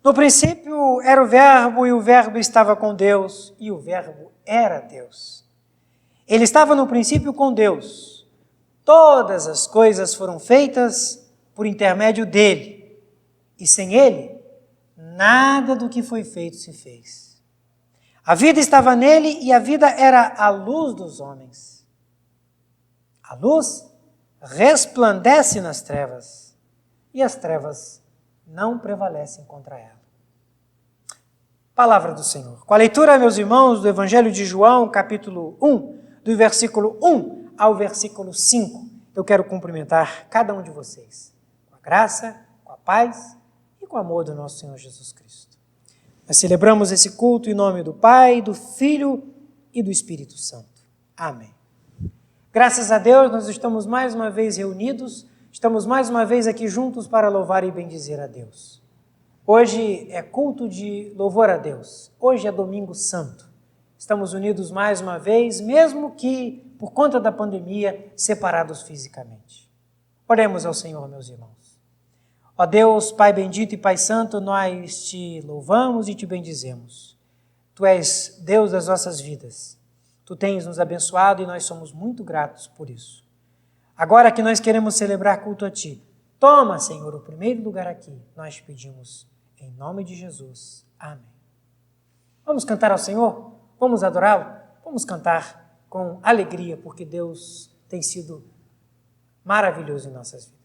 No princípio era o Verbo, e o Verbo estava com Deus, e o Verbo era Deus. Ele estava no princípio com Deus. Todas as coisas foram feitas por intermédio dele, e sem ele, nada do que foi feito se fez. A vida estava nele, e a vida era a luz dos homens. A luz resplandece nas trevas, e as trevas não prevalecem contra ela. Palavra do Senhor. Com a leitura, meus irmãos, do Evangelho de João, capítulo 1, do versículo 1 ao versículo 5, eu quero cumprimentar cada um de vocês, com a graça, com a paz e com o amor do nosso Senhor Jesus Cristo. Nós celebramos esse culto em nome do Pai, do Filho e do Espírito Santo. Amém. Graças a Deus, nós estamos mais uma vez reunidos, estamos mais uma vez aqui juntos para louvar e bendizer a Deus. Hoje é culto de louvor a Deus, hoje é domingo santo. Estamos unidos mais uma vez, mesmo que, por conta da pandemia, separados fisicamente. Oremos ao Senhor, meus irmãos. Ó Deus, Pai bendito e Pai santo, nós te louvamos e te bendizemos. Tu és Deus das nossas vidas. Tu tens nos abençoado e nós somos muito gratos por isso. Agora que nós queremos celebrar culto a Ti, toma, Senhor, o primeiro lugar aqui. Nós te pedimos em nome de Jesus. Amém. Vamos cantar ao Senhor? Vamos adorá-lo? Vamos cantar com alegria, porque Deus tem sido maravilhoso em nossas vidas.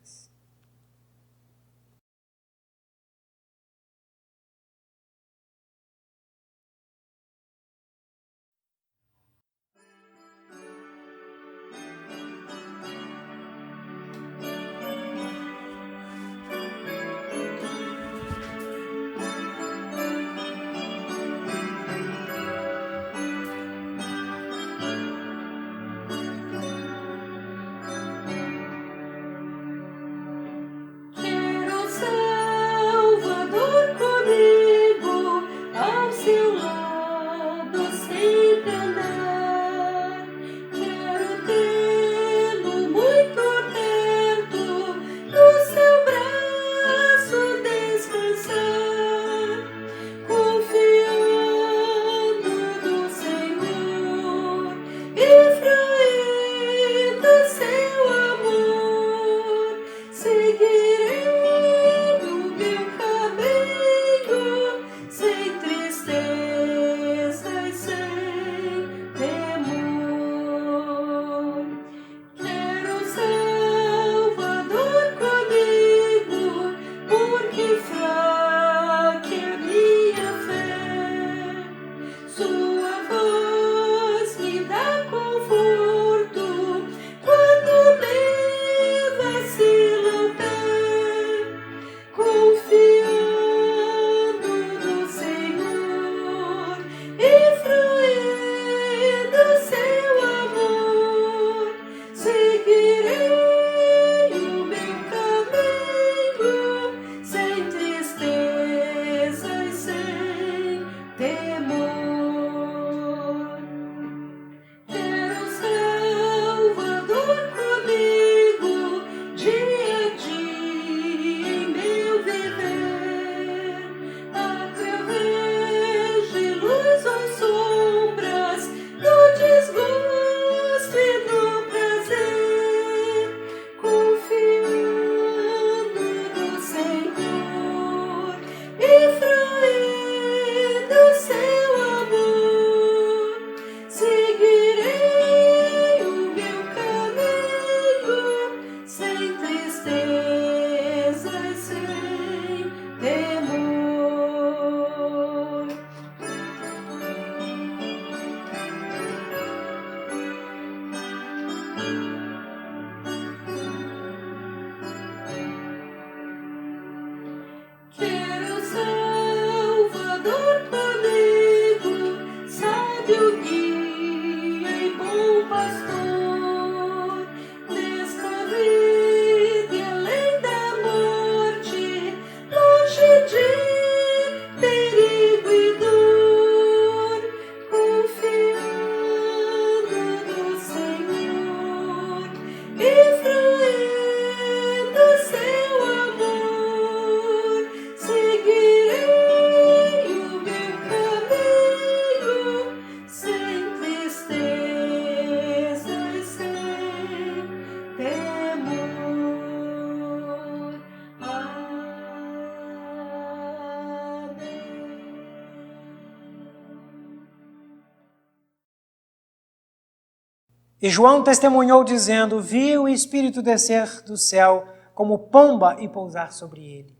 E João testemunhou dizendo: vi o Espírito descer do céu como pomba e pousar sobre ele.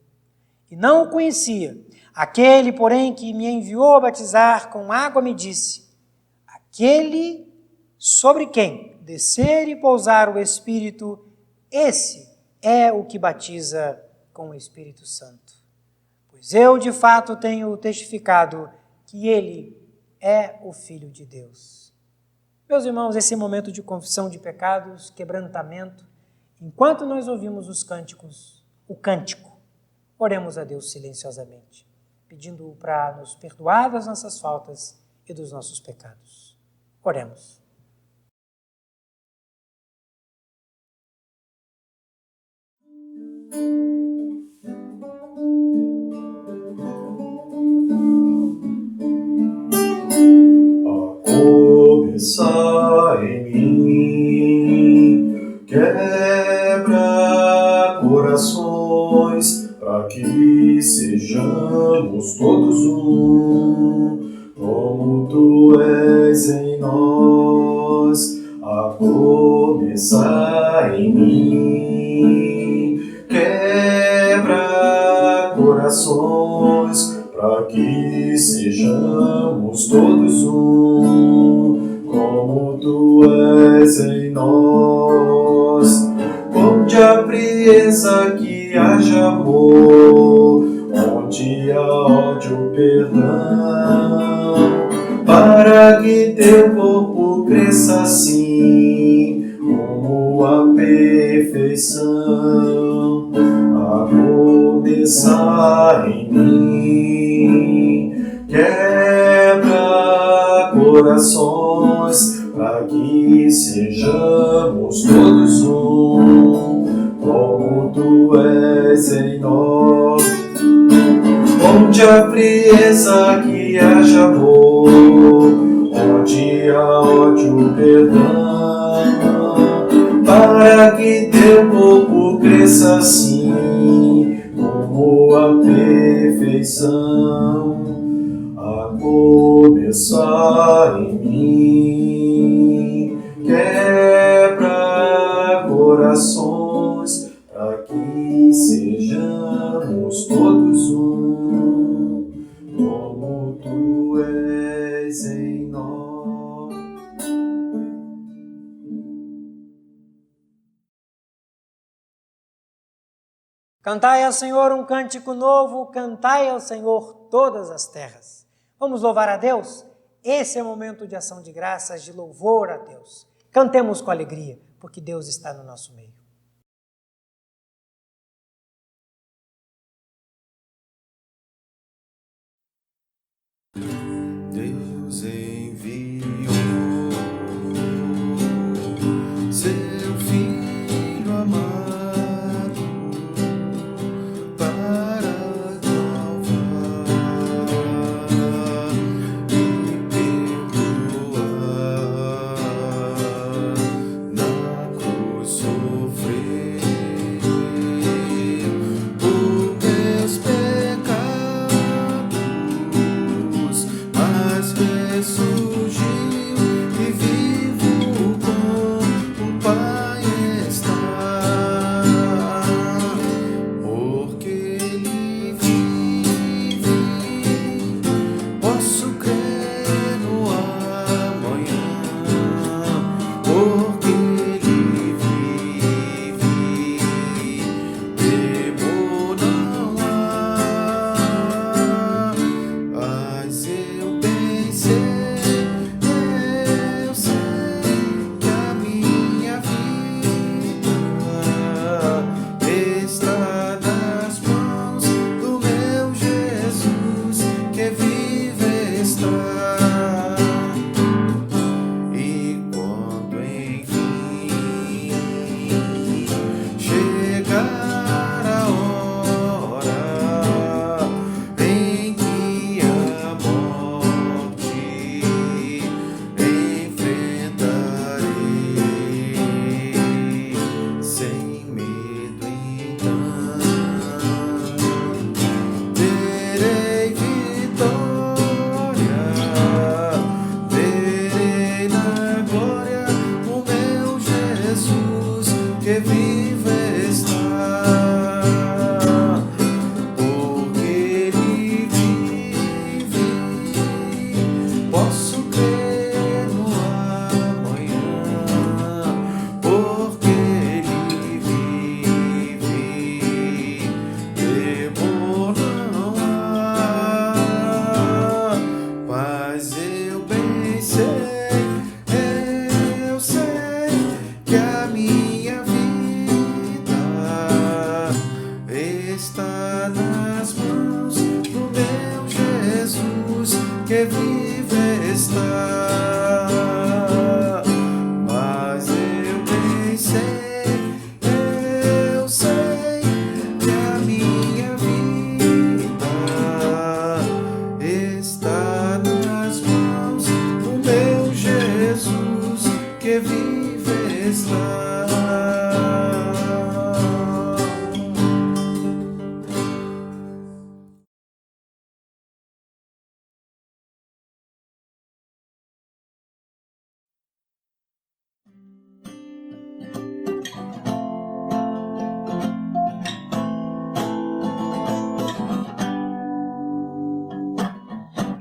E não o conhecia. Aquele, porém, que me enviou a batizar com água me disse: aquele sobre quem descer e pousar o Espírito, esse é o que batiza com o Espírito Santo. Pois eu, de fato, tenho testificado que ele é o Filho de Deus. Meus irmãos, esse momento de confissão de pecados, quebrantamento, enquanto nós ouvimos os cânticos, o cântico, oremos a Deus silenciosamente, pedindo para nos perdoar das nossas faltas e dos nossos pecados. Oremos. Começar em mim, quebra corações, para que sejamos todos um, como tu és em nós. A começar em mim, quebra corações, para que sejamos todos um, como tu és em nós. Onde há frieza que haja amor, onde há ódio, perdão, para que teu corpo cresça assim, como a perfeição. A começar em mim, quebra corações, para que sejamos todos um, como tu és em nós. Onde há frieza que haja amor, onde há ódio, perdão, para que teu corpo cresça assim, como a perfeição. A começar em mim, quebra corações, para que sejamos todos um, como tu és em nós. Cantai ao Senhor um cântico novo, cantai ao Senhor todas as terras. Vamos louvar a Deus? Esse é o momento de ação de graças, de louvor a Deus. Cantemos com alegria, porque Deus está no nosso meio. Deus enviou seu Filho amado para salvar e perdoar. Na cruz sofrer por teus pecados, mas pessoas que vive está. Mas eu pensei, eu sei que a minha vida está nas mãos do meu Jesus que vive está.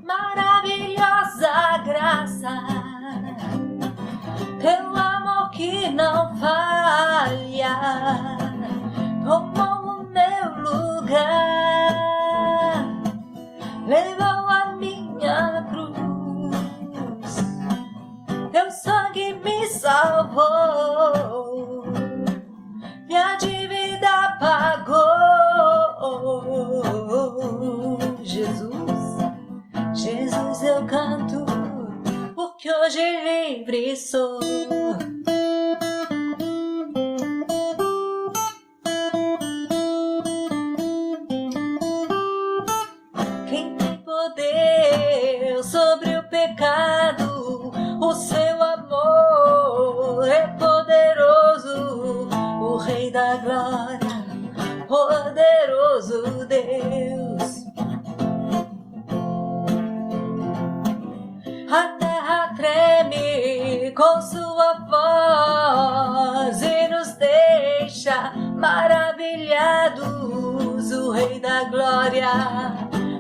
Maravilhosa graça, teu amor que não falha, tomou o meu lugar, levou a minha cruz, teu sangue me salvou, minha dívida pagou. Jesus, eu canto, porque hoje livre sou. Quem tem poder sobre o pecado, o seu amor é poderoso, o Rei da Glória, poderoso Deus. A terra treme com sua voz e nos deixa maravilhados, o Rei da Glória,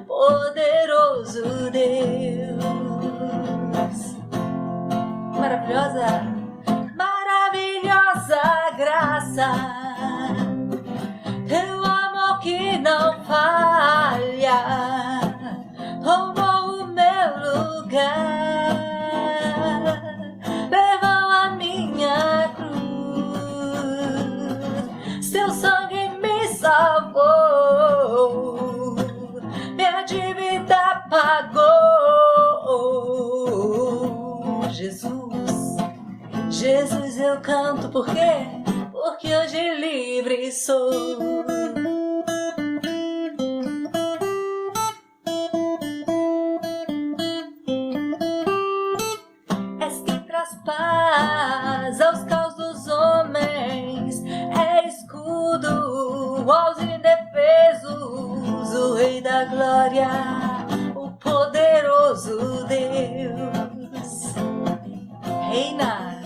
poderoso Deus. Maravilhosa, maravilhosa graça, teu amor que não falha, tomou o meu lugar, levou a minha cruz, seu sangue me salvou, minha dívida pagou. Jesus, eu canto por quê? Porque hoje livre sou. Paz aos caos dos homens, é escudo aos indefesos, o Rei da Glória, o poderoso Deus. Reina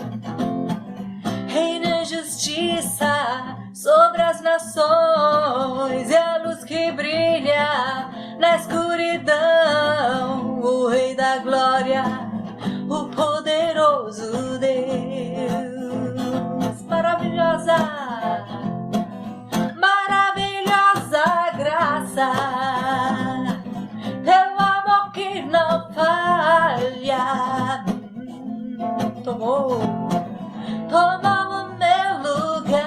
em justiça sobre as nações, e a luz que brilha na escuridão, o Rei da Glória, o poderoso Deus. Maravilhosa, maravilhosa graça, teu amor que não falha, tomou o meu lugar,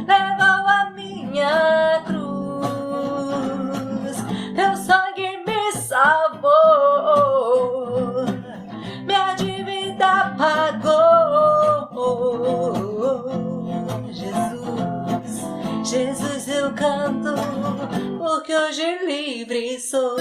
levou a minha cruz, teu sangue me salvou, minha dívida pagou. Jesus, eu canto, porque hoje livre sou.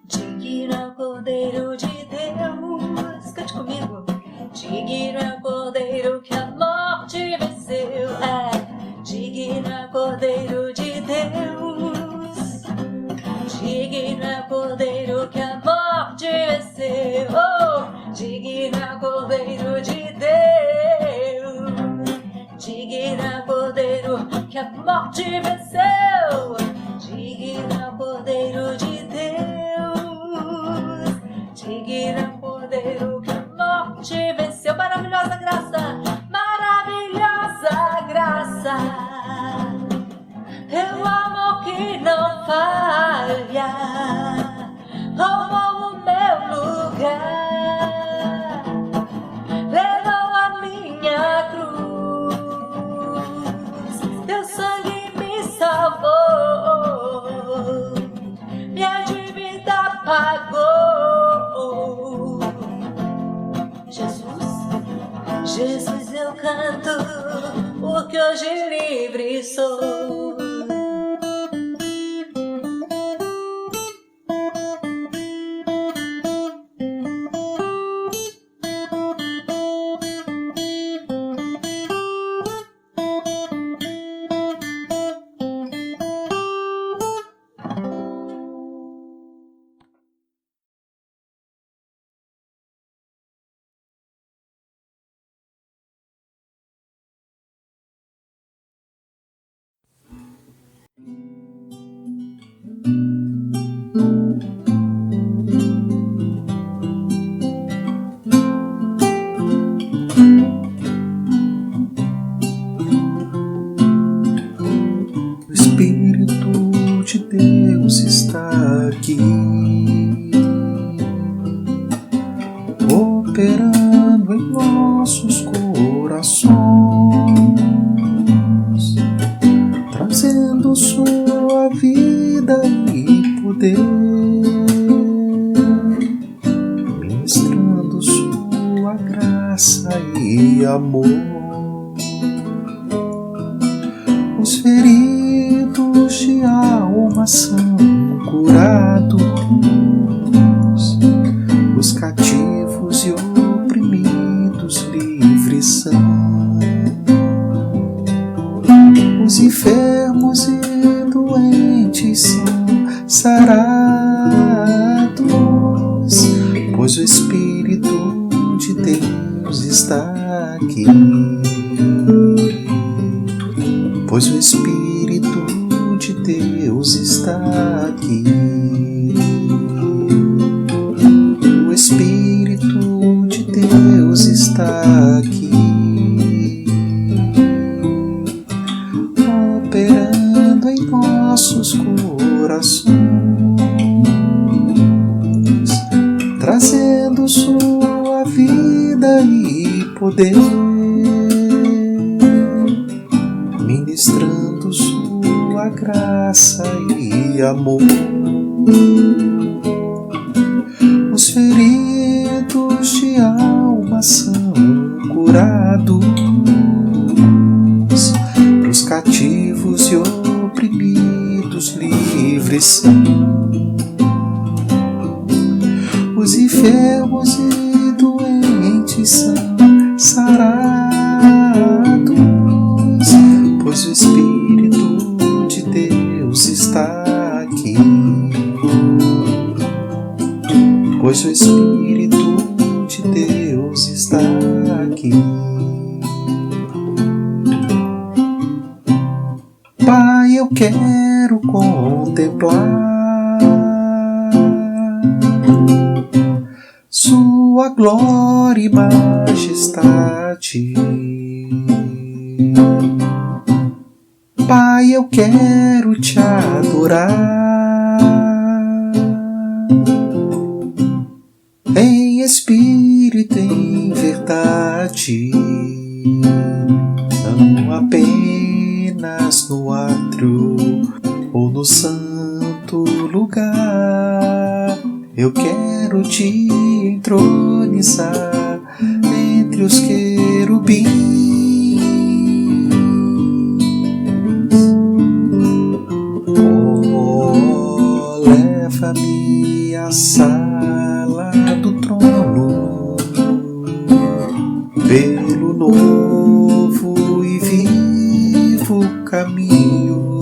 Digno é o Cordeiro de Deus, cante comigo. Digno é o Cordeiro que a morte venceu, digno é o Cordeiro de Deus, digno é o Cordeiro que a morte venceu, digno é o Cordeiro de Deus, digno é o Cordeiro que a morte venceu, digno é o Cordeiro de Deus, digno é o Cordeiro que a morte venceu. Maravilhosa graça, maravilhosa graça, teu amor que não falha, tomou o meu lugar, levou a minha cruz, Jesus eu canto, porque hoje livre sou. O Espírito de Deus está aqui, operando em nossos corações, trazendo sua vida e poder, ministrando sua graça e amor. Os feridos de alma são curados, os cativos e oprimidos livres são, os enfermos e doentes são sarados, pois o Espírito de Deus está aqui. Pois o Espírito de Deus está aqui. O Espírito de Deus está aqui, operando em nossos corações, trazendo sua vida e poder, ministrando sua graça e amor. Os feridos de alma são curados, os cativos e oprimidos livres são, os enfermos e doentes são sarados, pois o Espírito de Deus está aqui. Pois o Espírito de Deus está aqui. Pai, eu quero contemplar sua glória e majestade. Pai, eu quero te adorar em espírito e em verdade, não apenas no átrio ou no santo lugar. Eu quero te entronizar entre os querubins. Oh, leva-me à sala do trono, pelo novo e vivo caminho,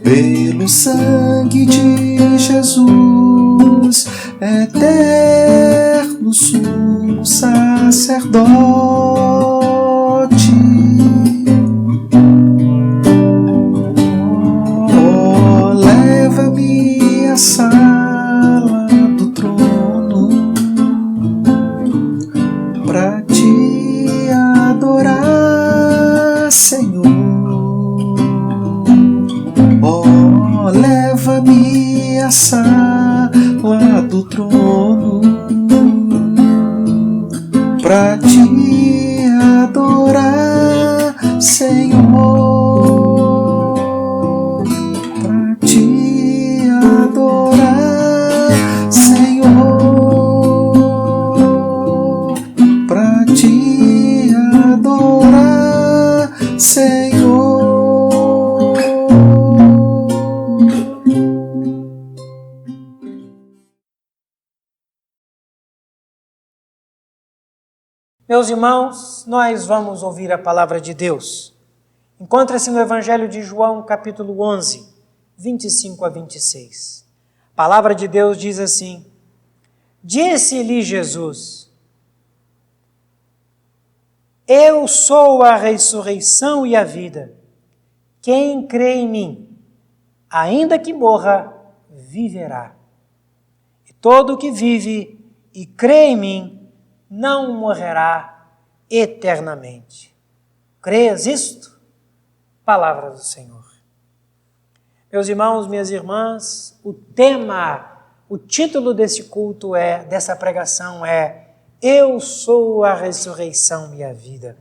pelo sangue de Jesus, eterno sumo sacerdote. Oh, leva-me à sala do trono pra te adorar, Senhor. Oh, leva-me à sala do trono pra te adorar, Senhor. Pra te adorar, Senhor. Pra Meus irmãos, nós vamos ouvir a palavra de Deus. Encontra-se no Evangelho de João, capítulo 11, 25 a 26. A palavra de Deus diz assim: Disse-lhe Jesus: Eu sou a ressurreição e a vida. Quem crê em mim, ainda que morra, viverá. E todo o que vive e crê em mim, não morrerá eternamente. Crês isto? Palavra do Senhor. Meus irmãos, minhas irmãs, o título desse culto dessa pregação é Eu sou a ressurreição e a vida.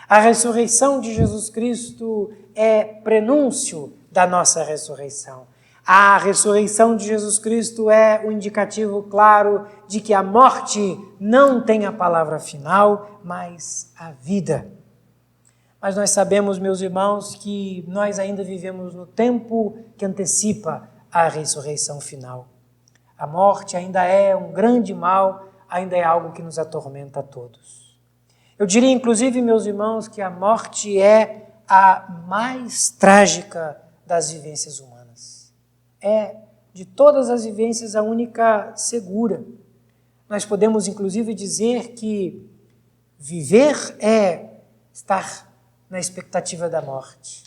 A ressurreição de Jesus Cristo é prenúncio da nossa ressurreição. A ressurreição de Jesus Cristo é um indicativo claro de que a morte não tem a palavra final, mas a vida. Mas nós sabemos, meus irmãos, que nós ainda vivemos no tempo que antecipa a ressurreição final. A morte ainda é um grande mal, ainda é algo que nos atormenta a todos. Eu diria, inclusive, meus irmãos, que a morte é a mais trágica das vivências humanas. É, de todas as vivências, a única segura. Nós podemos, inclusive, dizer que viver é estar na expectativa da morte.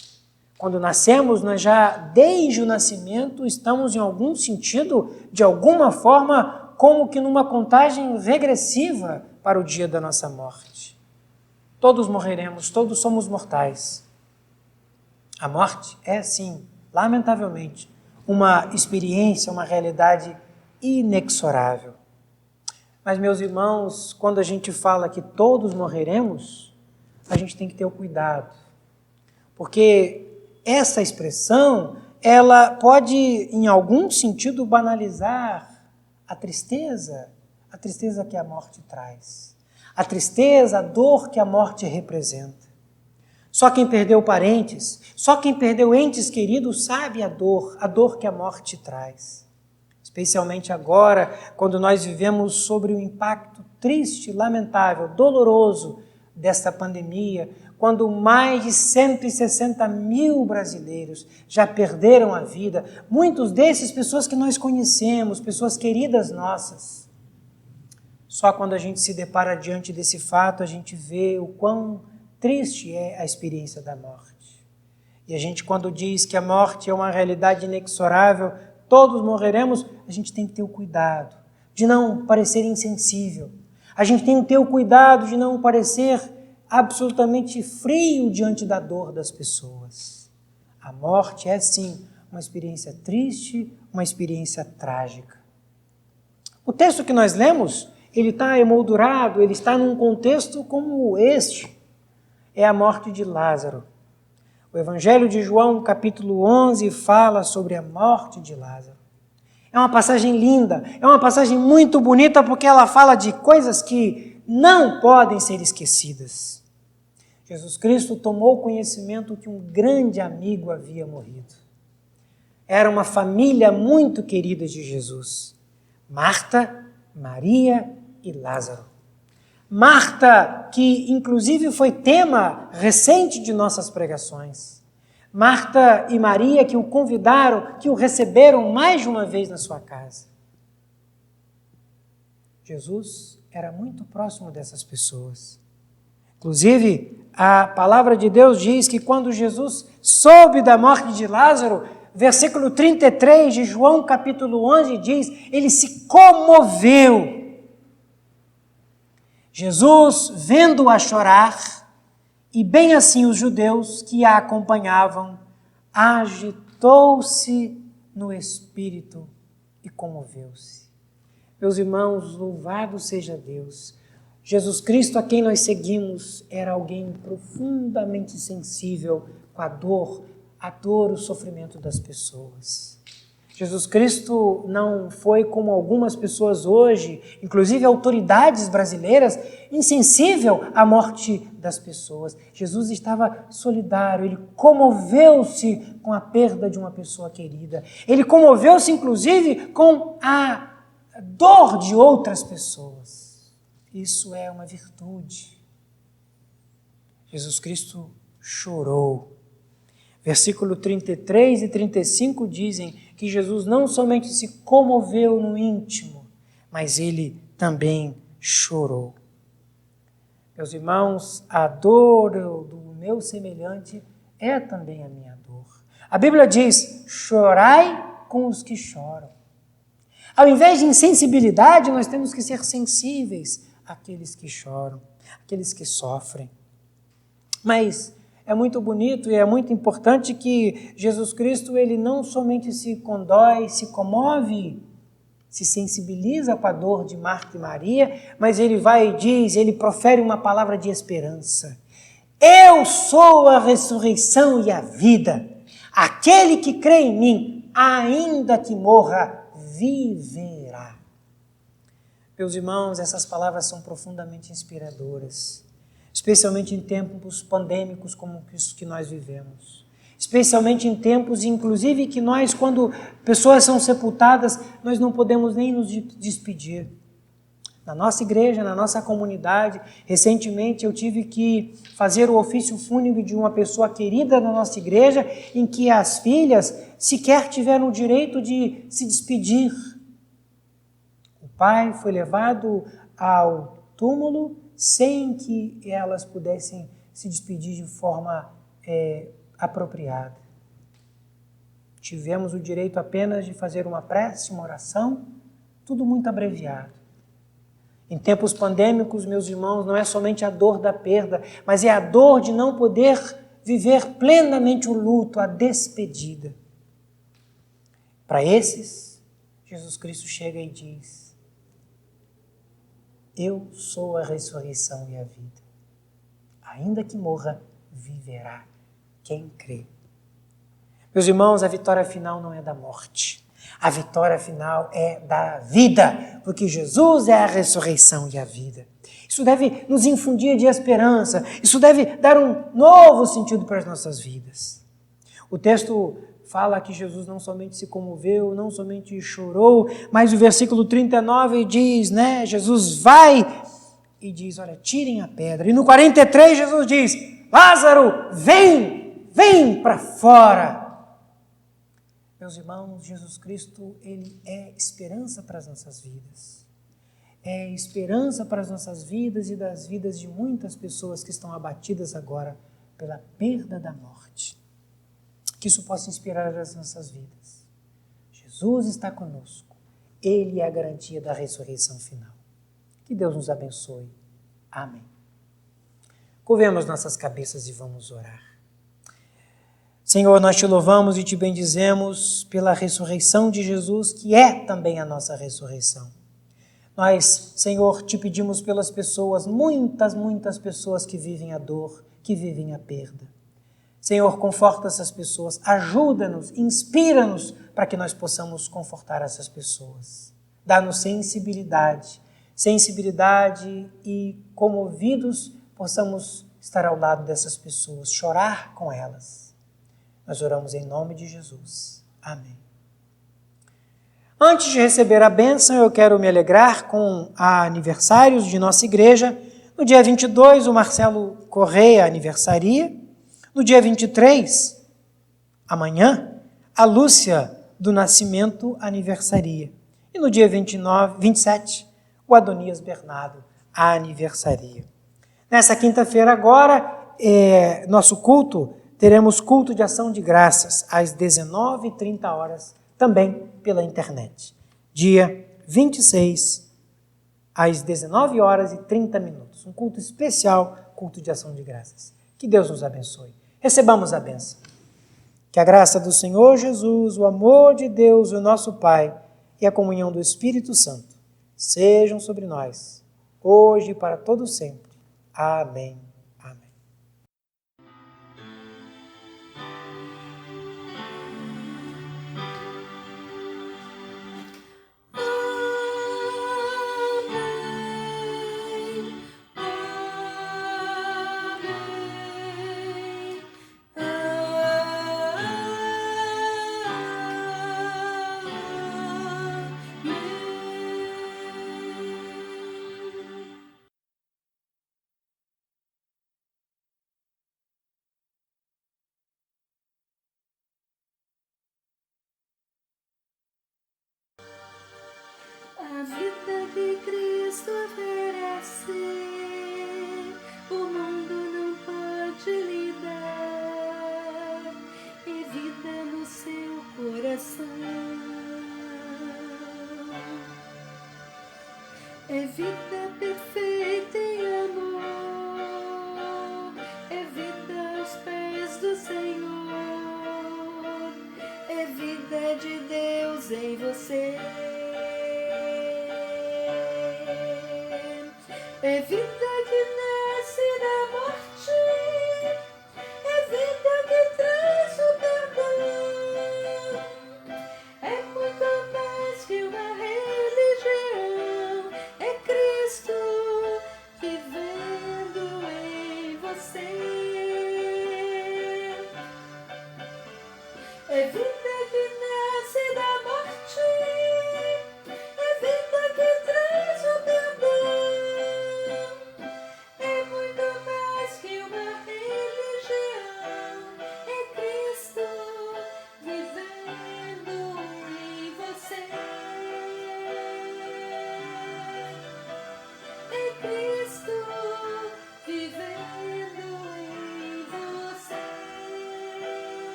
Quando nascemos, nós já, desde o nascimento, estamos, em algum sentido, de alguma forma, como que numa contagem regressiva para o dia da nossa morte. Todos morreremos, todos somos mortais. A morte é, sim, lamentavelmente, uma experiência, uma realidade inexorável. Mas, meus irmãos, quando a gente fala que todos morreremos, a gente tem que ter o cuidado. Porque essa expressão, ela pode, em algum sentido, banalizar a tristeza que a morte traz. A tristeza, a dor que a morte representa. Só quem perdeu parentes, só quem perdeu entes queridos sabe a dor que a morte traz. Especialmente agora, quando nós vivemos sobre o impacto triste, lamentável, doloroso desta pandemia, quando mais de 160 mil brasileiros já perderam a vida, muitos desses pessoas que nós conhecemos, pessoas queridas nossas. Só quando a gente se depara diante desse fato, a gente vê o quão triste é a experiência da morte. E a gente, quando diz que a morte é uma realidade inexorável, todos morreremos, a gente tem que ter o cuidado de não parecer insensível. A gente tem que ter o cuidado de não parecer absolutamente frio diante da dor das pessoas. A morte é, sim, uma experiência triste, uma experiência trágica. O texto que nós lemos, ele está emoldurado, ele está num contexto como este. É a morte de Lázaro. O Evangelho de João, capítulo 11, fala sobre a morte de Lázaro. É uma passagem linda, é uma passagem muito bonita porque ela fala de coisas que não podem ser esquecidas. Jesus Cristo tomou conhecimento que um grande amigo havia morrido. Era uma família muito querida de Jesus. Marta, Maria e Lázaro. Marta, que inclusive foi tema recente de nossas pregações. Marta e Maria que o convidaram, que o receberam mais de uma vez na sua casa. Jesus era muito próximo dessas pessoas. Inclusive, a palavra de Deus diz que quando Jesus soube da morte de Lázaro, versículo 33 de João capítulo 11 diz, ele se comoveu. Jesus, vendo-a chorar, e bem assim os judeus que a acompanhavam, agitou-se no espírito e comoveu-se. Meus irmãos, louvado seja Deus. Jesus Cristo, a quem nós seguimos, era alguém profundamente sensível com a dor, o sofrimento das pessoas. Jesus Cristo não foi como algumas pessoas hoje, inclusive autoridades brasileiras, insensível à morte das pessoas. Jesus estava solidário, ele comoveu-se com a perda de uma pessoa querida. Ele comoveu-se, inclusive, com a dor de outras pessoas. Isso é uma virtude. Jesus Cristo chorou. Versículo 33 e 35 dizem que Jesus não somente se comoveu no íntimo, mas ele também chorou. Meus irmãos, a dor do meu semelhante é também a minha dor. A Bíblia diz: chorai com os que choram. Ao invés de insensibilidade, nós temos que ser sensíveis àqueles que choram, àqueles que sofrem. Mas é muito bonito e é muito importante que Jesus Cristo, ele não somente se condói, se comove, se sensibiliza com a dor de Marta e Maria, mas ele vai e diz, ele profere uma palavra de esperança. Eu sou a ressurreição e a vida. Aquele que crê em mim, ainda que morra, viverá. Meus irmãos, essas palavras são profundamente inspiradoras, especialmente em tempos pandêmicos como os que nós vivemos. Especialmente em tempos, inclusive, que nós, quando pessoas são sepultadas, nós não podemos nem nos despedir. Na nossa igreja, na nossa comunidade, recentemente eu tive que fazer o ofício fúnebre de uma pessoa querida da nossa igreja, em que as filhas sequer tiveram o direito de se despedir. O pai foi levado ao túmulo sem que elas pudessem se despedir de forma apropriada. Tivemos o direito apenas de fazer uma prece, uma oração, tudo muito abreviado. Em tempos pandêmicos, meus irmãos, não é somente a dor da perda, mas é a dor de não poder viver plenamente o luto, a despedida. Para esses, Jesus Cristo chega e diz: eu sou a ressurreição e a vida. Ainda que morra, viverá quem crê. Meus irmãos, a vitória final não é da morte. A vitória final é da vida, porque Jesus é a ressurreição e a vida. Isso deve nos infundir de esperança, isso deve dar um novo sentido para as nossas vidas. O texto fala que Jesus não somente se comoveu, não somente chorou, mas o versículo 39 diz, Jesus vai e diz, olha, tirem a pedra. E no 43 Jesus diz, Lázaro, vem para fora. Meus irmãos, Jesus Cristo, ele é esperança para as nossas vidas. É esperança para as nossas vidas e das vidas de muitas pessoas que estão abatidas agora pela perda da morte. Que isso possa inspirar as nossas vidas. Jesus está conosco. Ele é a garantia da ressurreição final. Que Deus nos abençoe. Amém. Curvemos nossas cabeças e vamos orar. Senhor, nós te louvamos e te bendizemos pela ressurreição de Jesus, que é também a nossa ressurreição. Nós, Senhor, te pedimos pelas pessoas, muitas pessoas que vivem a dor, que vivem a perda. Senhor, conforta essas pessoas, ajuda-nos, inspira-nos para que nós possamos confortar essas pessoas. Dá-nos sensibilidade e, comovidos, possamos estar ao lado dessas pessoas, chorar com elas. Nós oramos em nome de Jesus. Amém. Antes de receber a bênção, eu quero me alegrar com aniversários de nossa igreja. No dia 22, o Marcelo Correia aniversaria. No dia 23, amanhã, a Lúcia do Nascimento aniversaria. E no dia 27, o Adonias Bernardo aniversaria. Nessa quinta-feira agora, nosso culto, teremos culto de ação de graças às 19h30, também pela internet. Dia 26, às 19h30. Um culto especial, culto de ação de graças. Que Deus nos abençoe. Recebamos a bênção. Que a graça do Senhor Jesus, o amor de Deus, o nosso Pai, e a comunhão do Espírito Santo sejam sobre nós, hoje e para todo sempre. Amém. vida perfeita em amor, é vida aos pés do Senhor, é vida de Deus em você, é vida que